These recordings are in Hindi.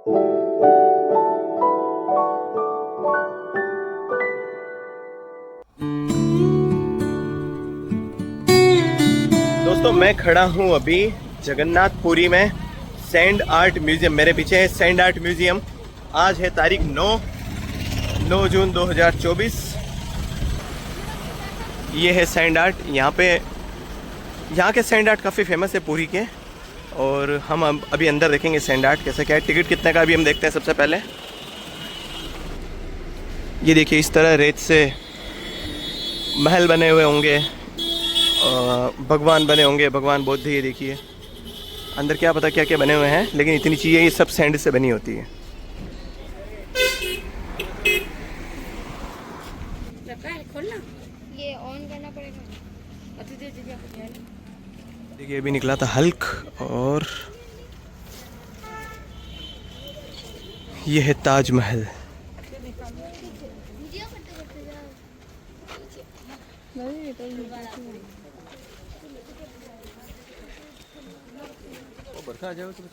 दोस्तों मैं खड़ा हूँ अभी जगन्नाथपुरी में सैंड आर्ट म्यूजियम। मेरे पीछे है सैंड आर्ट म्यूजियम। आज है तारीख 9 जून 2024। ये है सैंड आर्ट। यहाँ के सैंड आर्ट काफ़ी फेमस है पुरी के। और हम अभी अंदर देखेंगे सैंड आर्ट कैसे क्या है। टिकट कितने का अभी हम देखते हैं। सबसे पहले ये देखिए, इस तरह रेत से महल बने हुए होंगे, भगवान बने होंगे, भगवान बुद्ध। ये देखिए अंदर क्या पता क्या क्या बने हुए हैं, लेकिन इतनी चीज़ें ये सब सैंड से बनी होती है। ये ऑन करना पड़ेगा। देखिए अभी निकला था हल्क। और ये है ताजमहल। बरखा आ जाओ तो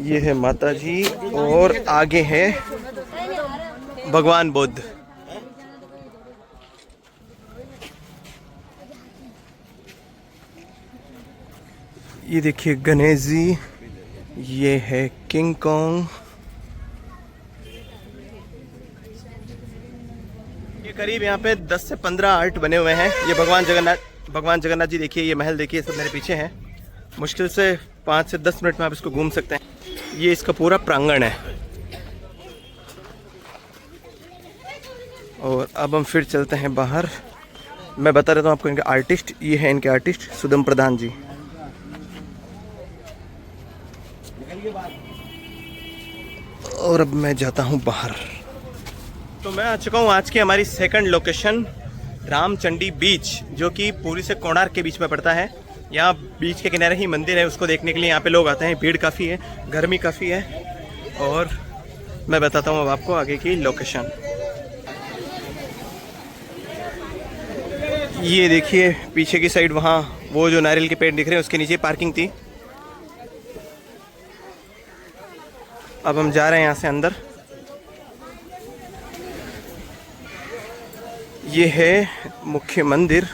ये है माता जी और आगे है भगवान बुद्ध। ये देखिए गणेश जी। ये है किंग कॉन्ग। ये करीब यहाँ पे 10 से 15 आर्ट बने हुए हैं। ये भगवान जगन्नाथ जी देखिए। ये महल देखिए, सब मेरे पीछे हैं। मुश्किल से 5 से 10 मिनट में आप इसको घूम सकते हैं। ये इसका पूरा प्रांगण है। और अब हम फिर चलते हैं बाहर। मैं बता देता हूँ आपको इनके आर्टिस्ट। ये है इनके आर्टिस्ट सुदम प्रधान जी। और अब मैं जाता हूँ बाहर। तो मैं आ चुका हूँ आज की हमारी सेकंड लोकेशन, रामचंडी बीच, जो कि पुरी से कोणार्क के बीच में पड़ता है। यहाँ बीच के किनारे ही मंदिर है। उसको देखने के लिए यहाँ पे लोग आते हैं। भीड़ काफ़ी है, गर्मी काफ़ी है। और मैं बताता हूँ अब आपको आगे की लोकेशन। ये देखिए पीछे की साइड, वहाँ वो जो नारियल के पेड़ दिख रहे हैं उसके नीचे पार्किंग थी। अब हम जा रहे हैं यहाँ से अंदर। ये है मुख्य मंदिर।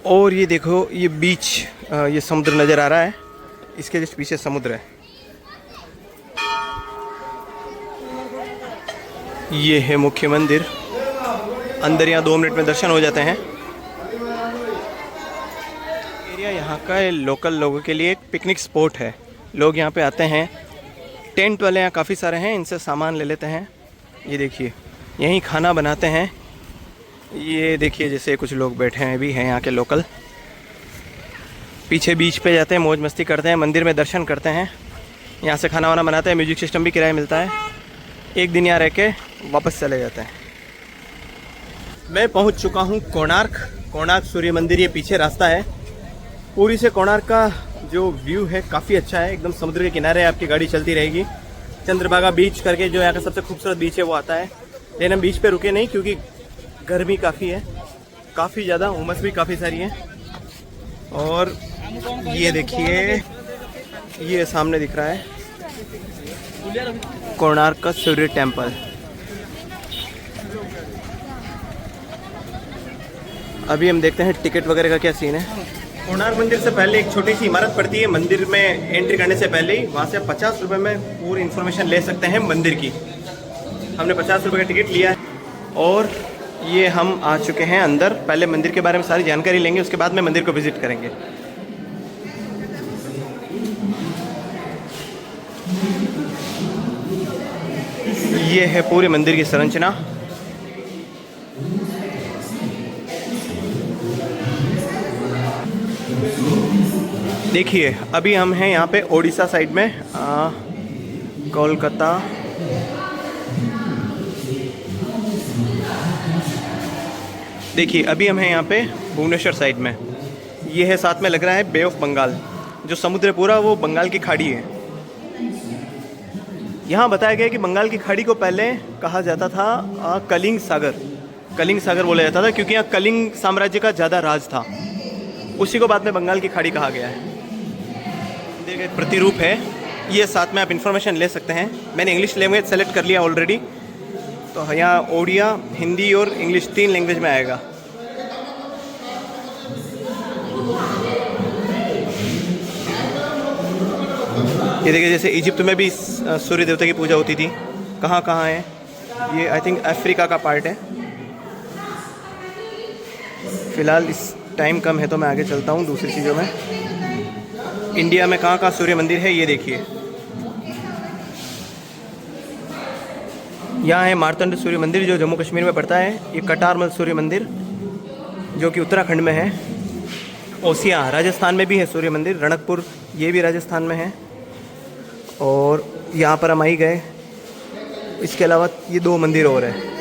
और ये देखो, ये बीच, ये समुद्र नज़र आ रहा है। इसके जस्ट पीछे समुद्र है। ये है मुख्य मंदिर। अंदर यहाँ 2 मिनट में दर्शन हो जाते हैं। एरिया यहाँ का लोकल लोगों के लिए एक पिकनिक स्पॉट है। लोग यहाँ पे आते हैं। टेंट वाले यहाँ काफ़ी सारे हैं, इनसे सामान ले लेते हैं। ये देखिए यहीं खाना बनाते हैं। ये देखिए जैसे कुछ लोग बैठे हैं भी हैं यहाँ के लोकल। पीछे बीच पे जाते हैं, मौज मस्ती करते हैं, मंदिर में दर्शन करते हैं, यहाँ से खाना वाना बनाते हैं। म्यूजिक सिस्टम भी किराया मिलता है। एक दिन यहाँ रह के वापस चले जाते हैं। मैं पहुँच चुका हूँ कोणार्क सूर्य मंदिर। ये पीछे रास्ता है। पुरी से कोणार्क का जो व्यू है काफ़ी अच्छा है। एकदम समुद्र के किनारे आपकी गाड़ी चलती रहेगी। चंद्रभागा बीच करके जो यहाँ का सबसे खूबसूरत बीच है वो आता है। लेकिन हम बीच पे रुके नहीं, क्योंकि गर्मी काफ़ी है, काफ़ी ज़्यादा, उमस भी काफ़ी सारी है। और ये देखिए, ये सामने दिख रहा है कोणार्क का सूर्य टेम्पल। अभी हम देखते हैं टिकट वगैरह का क्या सीन है। कोणार्क मंदिर से पहले एक छोटी सी इमारत पड़ती है। मंदिर में एंट्री करने से पहले ही वहाँ से 50 रुपये में पूरी इन्फॉर्मेशन ले सकते हैं मंदिर की। हमने 50 रुपये का टिकट लिया है। और ये हम आ चुके हैं अंदर। पहले मंदिर के बारे में सारी जानकारी लेंगे, उसके बाद में मंदिर को विजिट करेंगे। ये है पूरे मंदिर की संरचना। देखिए अभी हम हैं यहाँ पे ओडिशा साइड में, कोलकाता। देखिए अभी हम हैं यहाँ पे भुवनेश्वर साइड में। ये है साथ में लग रहा है बे ऑफ बंगाल। जो समुद्र पूरा वो बंगाल की खाड़ी है। यहाँ बताया गया कि बंगाल की खाड़ी को पहले कहा जाता था कलिंग सागर। कलिंग सागर बोला जाता था क्योंकि यहाँ कलिंग साम्राज्य का ज़्यादा राज था। उसी को बाद में बंगाल की खाड़ी कहा गया है। देखिए प्रतिरूप है ये, साथ में आप इन्फॉर्मेशन ले सकते हैं। मैंने इंग्लिश लैंग्वेज सेलेक्ट कर लिया ऑलरेडी, तो यहाँ ओडिया, हिंदी और इंग्लिश 3 लैंग्वेज में आएगा। ये देखिए जैसे इजिप्ट में भी सूर्य देवता की पूजा होती थी। कहाँ कहाँ है ये? आई थिंक अफ्रीका का पार्ट है। फ़िलहाल इस टाइम कम है तो मैं आगे चलता हूँ दूसरी चीज़ों में। इंडिया में कहाँ कहाँ सूर्य मंदिर है ये देखिए। यहाँ है मार्तंड सूर्य मंदिर जो जम्मू कश्मीर में पड़ता है। ये कटारमल सूर्य मंदिर जो कि उत्तराखंड में है। ओसिया राजस्थान में भी है सूर्य मंदिर। रणकपुर ये भी राजस्थान में है। और यहाँ पर हम आई गए। इसके अलावा ये 2 मंदिर और है।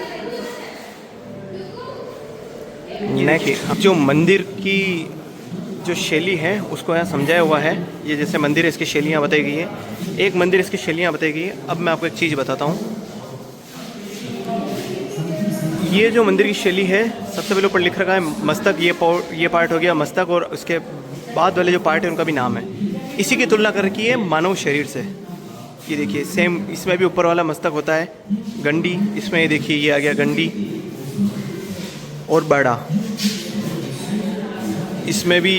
नेक्स्ट जो मंदिर की जो शैली है उसको यहाँ समझाया हुआ है। ये जैसे मंदिर है इसकी शैलियाँ बताई गई है। एक मंदिर इसकी शैलियाँ बताई गई है। अब मैं आपको एक चीज़ बताता हूँ। ये जो मंदिर की शैली है, सबसे पहले ऊपर लिख रखा है मस्तक। ये पार्ट हो गया मस्तक, और उसके बाद वाले जो पार्ट है उनका भी नाम है। इसी की तुलना कर रखी है मानव शरीर से। ये देखिए सेम इसमें भी ऊपर वाला मस्तक होता है। गंडी इसमें ये देखिए ये आ गया गंडी, और बड़ा इसमें भी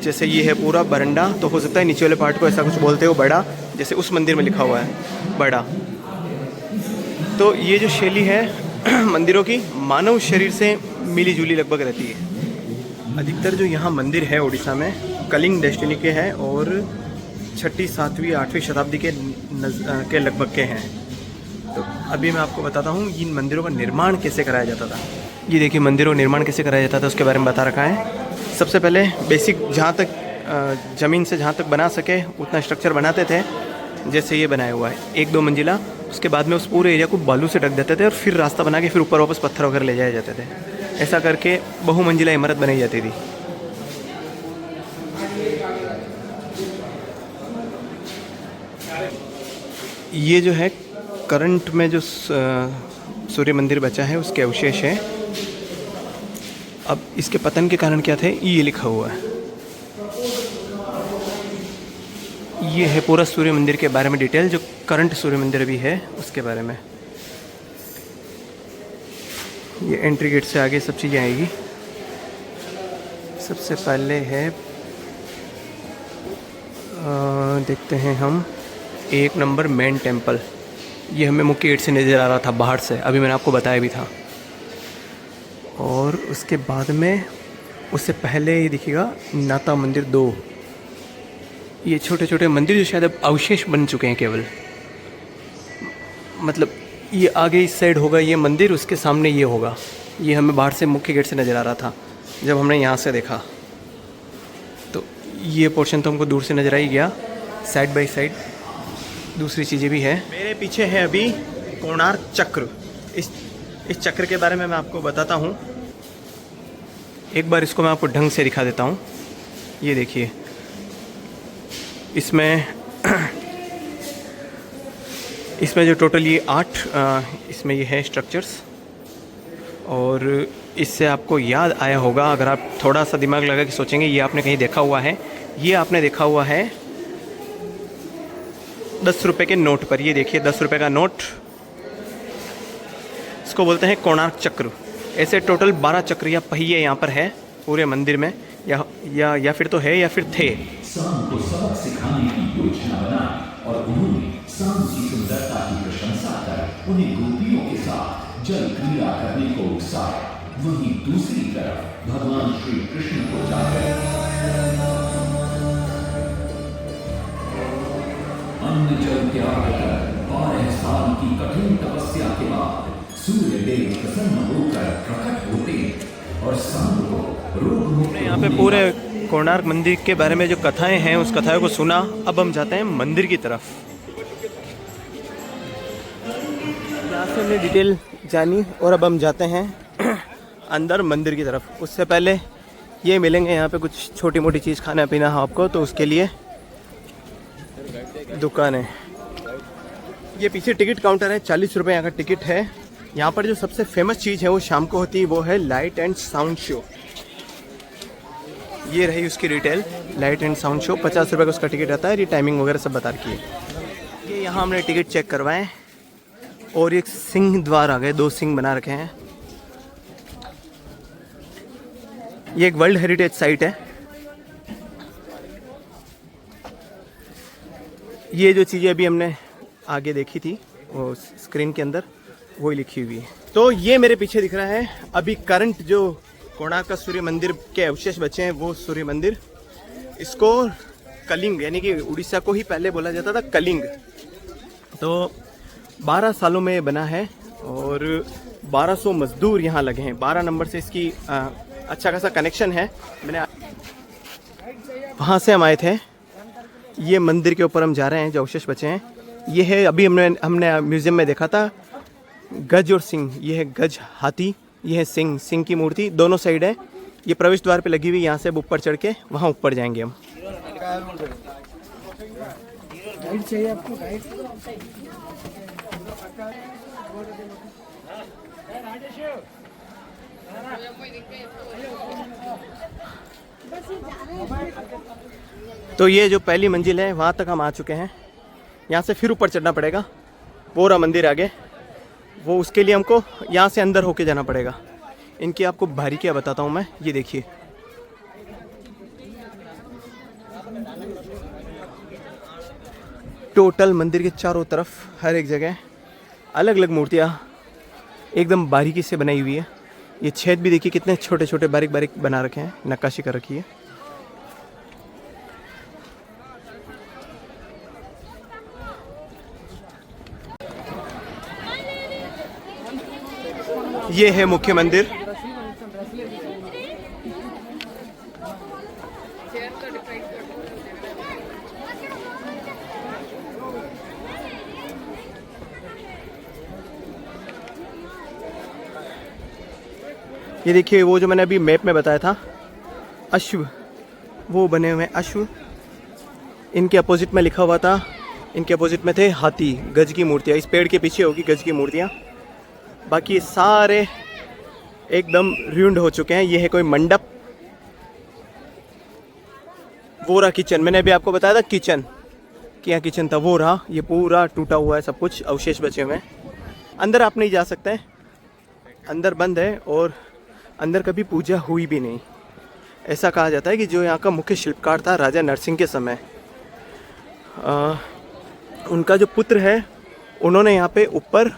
जैसे ये है पूरा बरंडा, तो हो सकता है नीचे वाले पार्ट को ऐसा कुछ बोलते हो बड़ा, जैसे उस मंदिर में लिखा हुआ है बड़ा। तो ये जो शैली है मंदिरों की मानव शरीर से मिली जुली लगभग रहती है। अधिकतर जो यहाँ मंदिर है उड़ीसा में कलिंग डेस्टिनी के हैं और 6वीं, 7वीं, 8वीं शताब्दी के लगभग के हैं। तो अभी मैं आपको बताता हूँ इन मंदिरों का निर्माण कैसे कराया जाता था। ये देखिए मंदिरों का निर्माण कैसे कराया जाता था उसके बारे में बता रखा है। सबसे पहले बेसिक जहाँ तक ज़मीन से जहाँ तक बना सके उतना स्ट्रक्चर बनाते थे। जैसे ये बनाया हुआ है 1-2 मंजिला। उसके बाद में उस पूरे एरिया को बालू से ढक देते थे और फिर रास्ता बना के फिर ऊपर वापस पत्थर वगैरह ले जाए जाते थे। ऐसा करके बहुमंजिला इमारत बनाई जाती थी। ये जो है करंट में जो सूर्य मंदिर बचा है उसके अवशेष है। अब इसके पतन के कारण क्या थे ये लिखा हुआ है। ये है पूरा सूर्य मंदिर के बारे में डिटेल, जो करंट सूर्य मंदिर भी है उसके बारे में। ये एंट्री गेट से आगे सब चीज़ें आएगी। सबसे पहले है देखते हैं हम 1 नंबर मेन टेम्पल। ये हमें मुख्य गेट से नज़र आ रहा था बाहर से, अभी मैंने आपको बताया भी था। और उसके बाद में उससे पहले ये दिखेगा नाता मंदिर 2। ये छोटे छोटे मंदिर जो शायद अब अवशेष बन चुके हैं केवल, मतलब ये आगे इस साइड होगा ये मंदिर, उसके सामने ये होगा। ये हमें बाहर से मुख्य गेट से नज़र आ रहा था जब हमने यहाँ से देखा, तो ये पोर्शन तो हमको दूर से नज़र आ ही गया। साइड बाय साइड दूसरी चीज़ें भी है। मेरे पीछे है अभी कोणार्क चक्र। इस चक्र के बारे में मैं आपको बताता हूँ। एक बार इसको मैं आपको ढंग से दिखा देता हूँ। ये देखिए इसमें जो टोटल ये 8 इसमें ये है स्ट्रक्चर्स। और इससे आपको याद आया होगा, अगर आप थोड़ा सा दिमाग लगा के सोचेंगे, ये आपने कहीं देखा हुआ है। ये आपने देखा हुआ है 10 रुपये के नोट पर। ये देखिए 10 रुपये का नोट, इसको बोलते हैं कोणार्क चक्र। ऐसे टोटल 12 चक्र या पहिए यहाँ पर है पूरे मंदिर में, या फिर तो है या फिर थे। सांग को सबक सिखाने की योजना बनाई और उन्होंने सांग की सुंदरता की प्रशंसा कर उन्हें गोपियों के साथ जल क्रीड़ा करने को उकसाया। वहीं दूसरी तरफ भगवान श्री कृष्ण को जाकर अन्न जल त्याग कर 12 साल की कठिन तपस्या के बाद सूर्य देव प्रसन्न होकर प्रकट होते और सांग को रोग। यहाँ पे पूरे कोणार्क मंदिर के बारे में जो कथाएं हैं उस कथाओं को सुना। अब हम जाते हैं मंदिर की तरफ। यहाँ से हमने डिटेल जानी और अब हम जाते हैं अंदर मंदिर की तरफ। उससे पहले ये मिलेंगे यहाँ पे कुछ छोटी मोटी चीज़ खाना पीना है आपको, तो उसके लिए दुकान है। ये पीछे टिकट काउंटर है, 40 रुपये यहाँ का टिकट है। यहाँ पर जो सबसे फेमस चीज़ है वो शाम को होती है, वो है लाइट एंड साउंड शो। ये रही उसकी retail, light and sound show, 50 रुपये का उसका टिकट आता है। ये टाइमिंग वगैरह सब बता रखी है। ये यहाँ हमने टिकट चेक करवाए और एक सिंह द्वार आ गए, 2 सिंह बना रखे हैं। ये एक वर्ल्ड हेरिटेज साइट है। ये जो चीज़ें अभी हमने आगे देखी थी वो स्क्रीन के अंदर वही लिखी हुई है। तो ये मेरे पीछे दिख रहा है अभी करंट जो कोणार्क का सूर्य मंदिर के अवशेष बचे हैं, वो सूर्य मंदिर। इसको कलिंग यानी कि उड़ीसा को ही पहले बोला जाता था कलिंग। तो 12 सालों में बना है और 1200 मजदूर यहाँ लगे हैं। 12 नंबर से इसकी अच्छा खासा कनेक्शन है। मैंने वहाँ से हम आए थे। ये मंदिर के ऊपर हम जा रहे हैं, जो अवशेष बचे हैं। ये है, अभी हमने म्यूजियम में देखा था, गज और सिंह। ये है गज हाथी, ये है सिंह, सिंह की मूर्ति दोनों साइड है। ये प्रवेश द्वार पे लगी हुई। यहाँ से अब ऊपर चढ़ के वहाँ ऊपर जाएंगे हम। गाइड चाहिए आपको? गाइड तो ये जो पहली मंजिल है वहाँ तक हम आ चुके हैं। यहाँ से फिर ऊपर चढ़ना पड़ेगा, पूरा मंदिर आगे। वो उसके लिए हमको यहाँ से अंदर होके जाना पड़ेगा। इनकी आपको बारीकियाँ बताता हूँ मैं। ये देखिए, टोटल मंदिर के चारों तरफ हर एक जगह अलग अलग मूर्तियाँ एकदम बारीकी से बनाई हुई है। ये छेद भी देखिए कितने छोटे छोटे बारीक बारीक बना रखे हैं, नक्काशी कर रखी है। ये है मुख्य मंदिर। ये देखिए, वो जो मैंने अभी मैप में बताया था, अश्व, वो बने हुए अश्व। इनके अपोजिट में लिखा हुआ था, इनके अपोजिट में थे हाथी, गज की मूर्तियाँ। इस पेड़ के पीछे होगी गज की मूर्तियाँ। बाकी सारे एकदम र्यूंड हो चुके हैं। ये है कोई मंडप। वो रहा किचन, मैंने अभी आपको बताया था किचन, कि यहाँ किचन था, वो रहा। ये पूरा टूटा हुआ है, सब कुछ अवशेष बचे हुए हैं। अंदर आप नहीं जा सकते, अंदर बंद है और अंदर कभी पूजा हुई भी नहीं। ऐसा कहा जाता है कि जो यहाँ का मुख्य शिल्पकार था राजा नरसिंह के समय, उनका जो पुत्र है, उन्होंने यहाँ पे ऊपर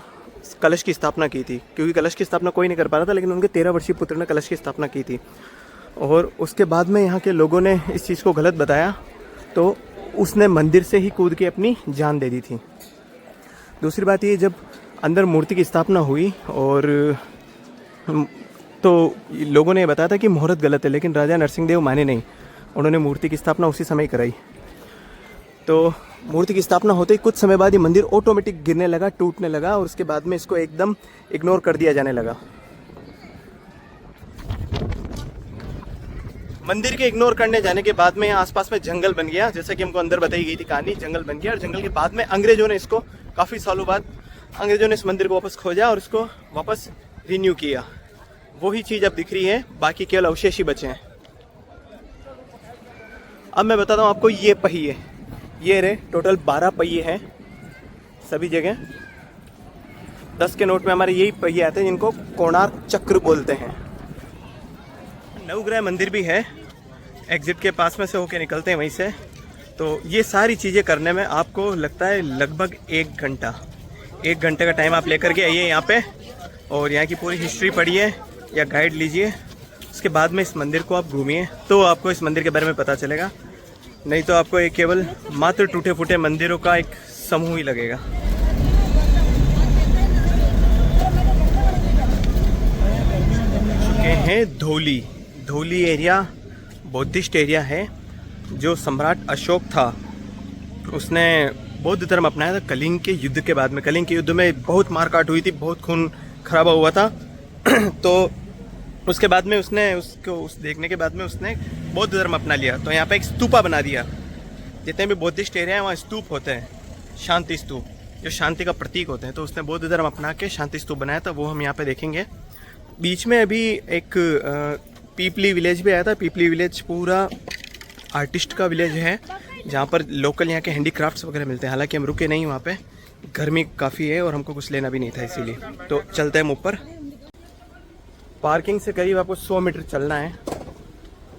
कलश की स्थापना की थी। क्योंकि कलश की स्थापना कोई नहीं कर पा रहा था, लेकिन उनके 13 वर्षीय पुत्र ने कलश की स्थापना की थी। और उसके बाद में यहाँ के लोगों ने इस चीज़ को गलत बताया, तो उसने मंदिर से ही कूद के अपनी जान दे दी थी। दूसरी बात ये, जब अंदर मूर्ति की स्थापना हुई और तो लोगों ने बताया था कि मुहूर्त गलत है, लेकिन राजा नरसिंह देव माने नहीं। उन्होंने मूर्ति की स्थापना उसी समय कराई। तो मूर्ति की स्थापना होते ही कुछ समय बाद ये मंदिर ऑटोमेटिक गिरने लगा, टूटने लगा, और उसके बाद में इसको एकदम इग्नोर कर दिया जाने लगा। मंदिर के इग्नोर करने जाने के बाद में यहाँ आसपास में जंगल बन गया। जैसा कि हमको अंदर बताई गई थी कहानी, जंगल बन गया। और जंगल के बाद में अंग्रेजों ने इसको, काफ़ी सालों बाद अंग्रेजों ने इस मंदिर को वापस खोजा और इसको वापस रिन्यू किया। वही चीज़ अब दिख रही है, बाकी केवल अवशेष ही बचे हैं। अब मैं बताता हूँ आपको, ये पहिए, ये रहे टोटल 12 पहिए हैं सभी जगह। 10 के नोट में हमारे यही पहिए आते हैं, जिनको कोणार्क चक्र बोलते हैं। नवग्रह मंदिर भी है, एग्जिट के पास में से होके निकलते हैं वहीं से। तो ये सारी चीज़ें करने में आपको लगता है लगभग 1 घंटा। 1 घंटे का टाइम आप लेकर के आइए यहाँ पे, और यहाँ की पूरी हिस्ट्री पढ़िए या गाइड लीजिए। उसके बाद में इस मंदिर को आप घूमिए, तो आपको इस मंदिर के बारे में पता चलेगा। नहीं तो आपको एक केवल मात्र टूटे फूटे मंदिरों का एक समूह ही लगेगा। चुके हैं Dhauli. Dhauli area Buddhist area है। जो सम्राट अशोक था, उसने बौद्ध धर्म अपनाया था कलिंग के युद्ध के बाद में। कलिंग के युद्ध में बहुत मारकाट हुई थी, बहुत खून खराबा हुआ था। तो उसके बाद में उसने उस देखने के बाद में उसने बौद्ध धर्म अपना लिया। तो यहाँ पे एक स्तूपा बना दिया। जितने भी बौद्धिस्ट एरिया हैं वहाँ स्तूप होते हैं, शांति स्तूप। जो शांति का प्रतीक होते हैं, तो उसने बौद्ध धर्म अपना के शांति स्तूप बनाया था, वो हम यहाँ पे देखेंगे। बीच में अभी एक पीपली विलेज भी आया था। पीपली विलेज पूरा आर्टिस्ट का विलेज है, जहाँ पर लोकल यहाँ के हैंडीक्राफ्ट्स वगैरह मिलते हैं। हालांकि हम रुके नहीं वहाँ पे, गर्मी काफ़ी है और हमको कुछ लेना भी नहीं था, इसीलिए तो चलते हैं हम ऊपर। पार्किंग से करीब आपको 100 मीटर चलना है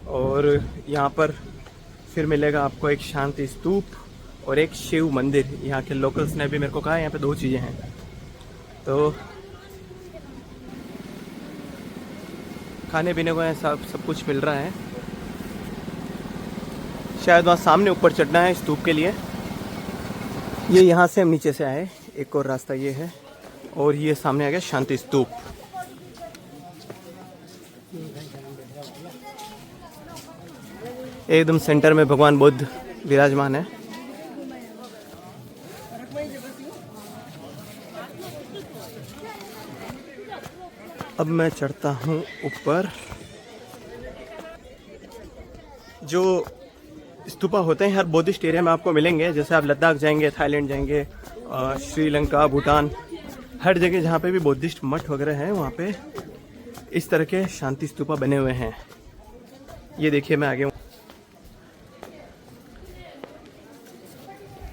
और यहाँ पर फिर मिलेगा आपको एक शांति स्तूप और एक शिव मंदिर। यहाँ के लोकल्स ने भी मेरे को कहा यहाँ पे 2 चीज़ें हैं, तो खाने पीने को यहाँ सब कुछ मिल रहा है। शायद वहाँ सामने ऊपर चढ़ना है स्तूप के लिए। ये यहाँ से हम नीचे से आए, एक और रास्ता ये है, और ये सामने आ गया शांति स्तूप। एकदम सेंटर में भगवान बुद्ध विराजमान है। अब मैं चढ़ता हूँ ऊपर। जो स्तूपा होते हैं हर बुद्धिस्ट एरिया में आपको मिलेंगे। जैसे आप लद्दाख जाएंगे, थाईलैंड जाएंगे, श्रीलंका, भूटान, हर जगह जहाँ पे भी बुद्धिस्ट मठ वगैरह हैं, वहाँ पे इस तरह के शांति स्तूपा बने हुए हैं। ये देखिए, मैं आगे हूँ।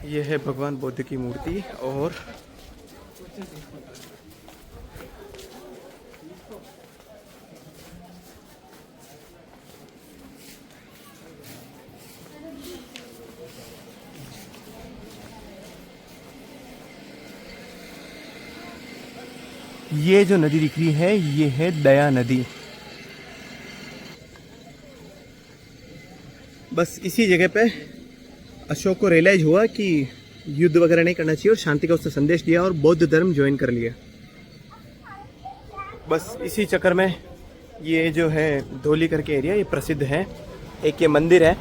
ये है भगवान बुद्ध की मूर्ति और ये जो नदी दिख रही है, ये है दया नदी। बस इसी जगह पे अशोक को रियलाइज हुआ कि युद्ध वगैरह नहीं करना चाहिए और शांति का उसने संदेश दिया और बौद्ध धर्म ज्वाइन कर लिया। बस इसी चक्कर में ये जो है धौली करके एरिया, ये प्रसिद्ध है। एक ये मंदिर है,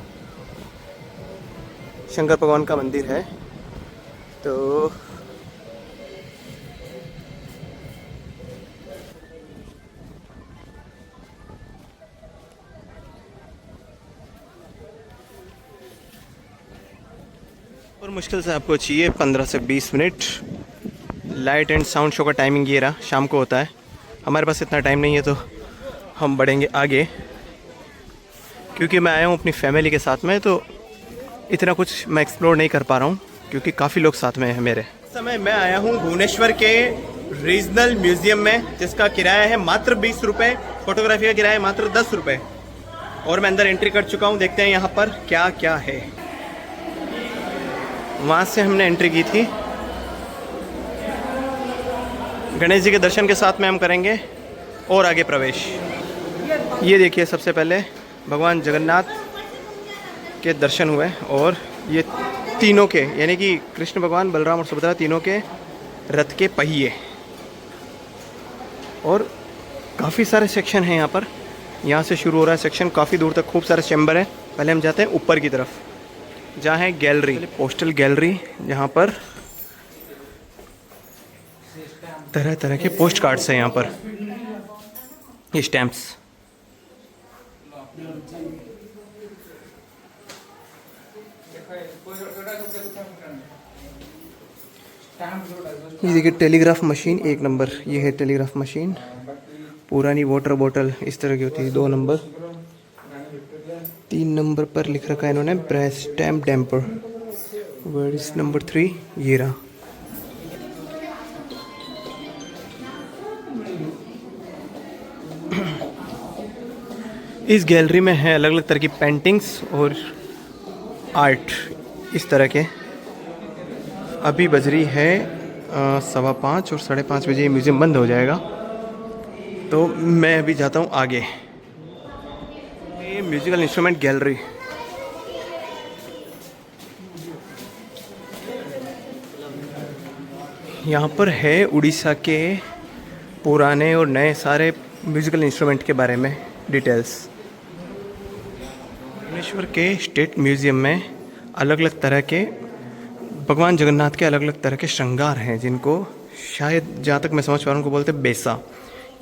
शंकर भगवान का मंदिर है। तो और मुश्किल से आपको चाहिए 15 से 20 minute. Light and sound show का टाइमिंग ये रहा, शाम को होता है। हमारे पास इतना टाइम नहीं है, तो हम बढ़ेंगे आगे, क्योंकि मैं आया हूँ अपनी फैमिली के साथ में, तो इतना कुछ मैं एक्सप्लोर नहीं कर पा रहा हूँ क्योंकि काफ़ी लोग साथ में हैं मेरे। इस समय मैं आया हूँ भुवनेश्वर के रीजनल म्यूज़ियम में, जिसका किराया है मात्र 20 रुपये। फोटोग्राफी का किराया मात्र 10 रुपये। और मैं अंदर एंट्री कर चुका हूँ। देखते हैं यहाँ पर क्या क्या है। वहाँ से हमने एंट्री की थी। गणेश जी के दर्शन के साथ में हम करेंगे और आगे प्रवेश। ये देखिए, सबसे पहले भगवान जगन्नाथ के दर्शन हुए और ये तीनों के, यानी कि कृष्ण भगवान, बलराम और सुभद्रा, तीनों के रथ के पहिए। और काफ़ी सारे सेक्शन हैं यहाँ पर। यहाँ से शुरू हो रहा है सेक्शन, काफ़ी दूर तक खूब सारे चैम्बर हैं। पहले हम जाते हैं ऊपर की तरफ, जहाँ है गैलरी, पोस्टल गैलरी, जहाँ पर तरह तरह के पोस्ट कार्ड्स हैं। यहाँ पर ये स्टैम्प्स। ये देखिए, टेलीग्राफ मशीन 1 नंबर। ये है टेलीग्राफ मशीन। पुरानी वाटर बोतल इस तरह की होती है, 2 नंबर। 3 नंबर पर लिख रखा है इन्होंने brace stamp damper. Word is number 3, ये रहा। इस गैलरी में है अलग अलग तरह की पेंटिंग्स और आर्ट इस तरह के। अभी बज रही है 5:15 और 5:30 बजे म्यूज़ियम बंद हो जाएगा, तो मैं अभी जाता हूँ आगे। ये म्यूजिकल इंस्ट्रूमेंट गैलरी। यहाँ पर है उड़ीसा के पुराने और नए सारे म्यूजिकल इंस्ट्रूमेंट के बारे में डिटेल्स। भुवनेश्वर के स्टेट म्यूज़ियम में अलग अलग तरह के भगवान जगन्नाथ के अलग अलग तरह के श्रृंगार हैं, जिनको शायद, जहाँ तक मैं समझ पा रहा हूँ, उनको बोलते हैं बेसा।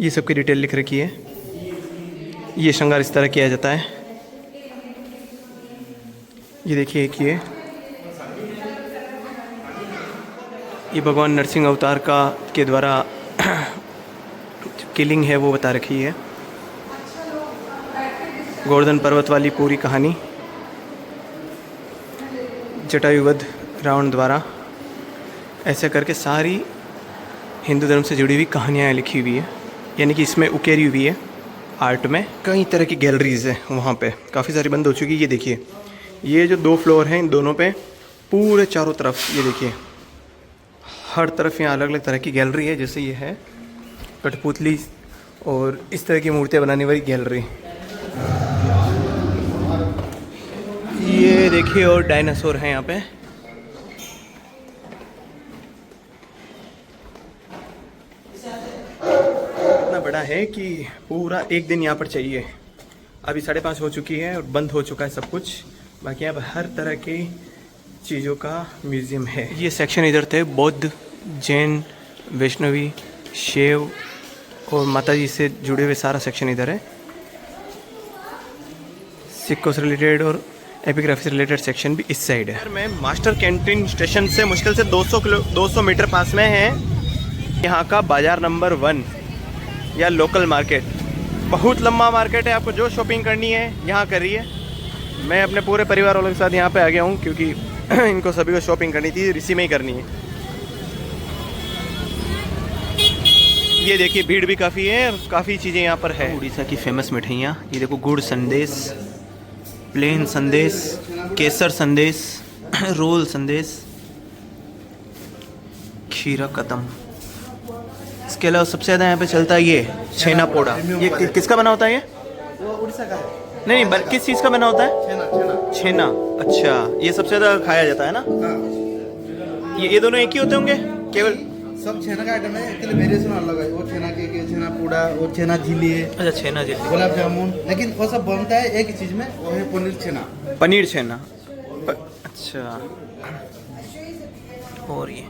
ये सब की डिटेल लिख रखी है। ये श्रृंगार इस तरह किया जाता है। ये देखिए, एक ये भगवान नरसिंह अवतार का के द्वारा किलिंग है वो बता रखी है। गोवर्धन पर्वत वाली पूरी कहानी, जटायुवध रावण द्वारा, ऐसे करके सारी हिंदू धर्म से जुड़ी हुई कहानियाँ लिखी हुई है, यानी कि इसमें उकेरी हुई है आर्ट में। कई तरह की गैलरीज है वहाँ पे, काफ़ी सारी बंद हो चुकी है। ये देखिए, ये जो 2 फ्लोर हैं, इन दोनों पे पूरे चारों तरफ ये देखिए हर तरफ यहाँ अलग अलग तरह की गैलरी है। जैसे ये है कठपुतली और इस तरह की मूर्तियाँ बनाने वाली गैलरी। ये देखिए और डायनासोर हैं यहाँ पे। इतना बड़ा है कि पूरा एक दिन यहाँ पर चाहिए। अभी 5:30 हो चुकी है और बंद हो चुका है सब कुछ। बाकी यहाँ पर हर तरह की चीज़ों का म्यूज़ियम है। ये सेक्शन इधर थे बौद्ध, जैन, वैष्णवी, शैव और माताजी से जुड़े हुए सारा सेक्शन इधर है। सिखों से रिलेटेड और एपिग्राफी से रिलेटेड सेक्शन भी इस साइड है। मैं मास्टर कैंटीन स्टेशन से मुश्किल से 200 मीटर पास में है यहाँ का बाज़ार नंबर 1 या लोकल मार्केट। बहुत लंबा मार्केट है, आपको जो शॉपिंग करनी है यहाँ करिए। मैं अपने पूरे परिवार वालों के साथ यहाँ पे आ गया हूँ क्योंकि इनको सभी को शॉपिंग करनी थी, ऋषि में ही करनी है। ये देखिए भीड़ भी काफ़ी है और काफ़ी चीज़ें यहाँ पर है। उड़ीसा की फेमस मिठाइयाँ, ये देखो गुड़ संदेश, प्लेन संदेश, केसर संदेश, रोल संदेश, खीरा कदम। इसके अलावा सबसे ज़्यादा यहाँ पे चलता है ये छेना पोड़ा। ये किसका बना होता है? ये वो उड़ीसा का है। नहीं, किस चीज़ का बना होता है? छेना। छेना। अच्छा, ये सबसे ज़्यादा खाया जाता है ना? हाँ। ये दोनों एक ही होते होंगे केवल? सब छेना का आइटम है, एक्चुअली वेरिएशन अलग है। वो छेना केक है, छेना पूड़ा, वो छेना झिल्ली है। अच्छा, छेना झिल्ली, गुलाब जामुन, लेकिन वो सब बनता है एक ही चीज़ में, वो है पनीर छेना। पनीर छेना। अच्छा, और ये